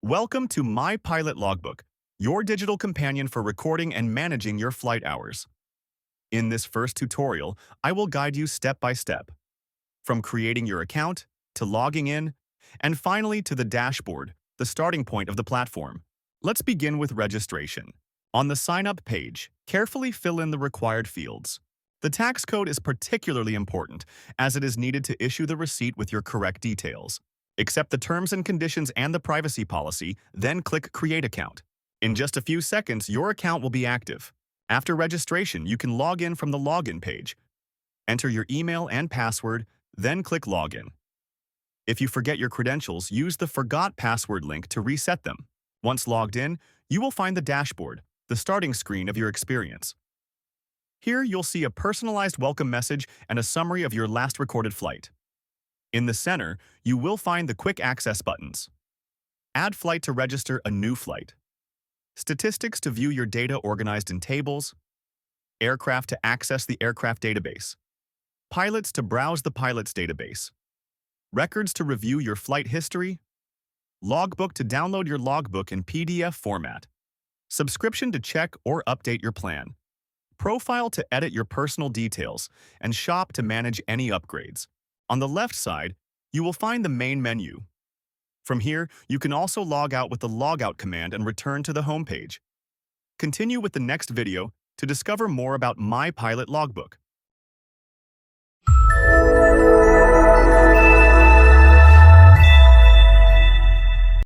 Welcome to MyPilotLogbook, your digital companion for recording and managing your flight hours. In this first tutorial, I will guide you step by step, from creating your account, to logging in, and finally to the dashboard, the starting point of the platform. Let's begin with registration. On the Signup page, carefully fill in the required fields. The tax code is particularly important, as it is needed to issue the receipt with your correct details. Accept the terms and conditions and the privacy policy, then click Create Account. In just a few seconds, your account will be active. After registration, you can log in from the login page. Enter your email and password, then click Login. If you forget your credentials, use the Forgot Password link to reset them. Once logged in, you will find the dashboard, the starting screen of your experience. Here, you'll see a personalized welcome message and a summary of your last recorded flight. In the center, you will find the Quick Access buttons. Add flight to register a new flight. Statistics to view your data organized in tables. Aircraft to access the aircraft database. Pilots to browse the pilot's database. Records to review your flight history. Logbook to download your logbook in PDF format. Subscription to check or update your plan. Profile to edit your personal details, and Shop to manage any upgrades. On the left side, you will find the main menu. From here, you can also log out with the logout command and return to the home page. Continue with the next video to discover more about MyPilotLogbook.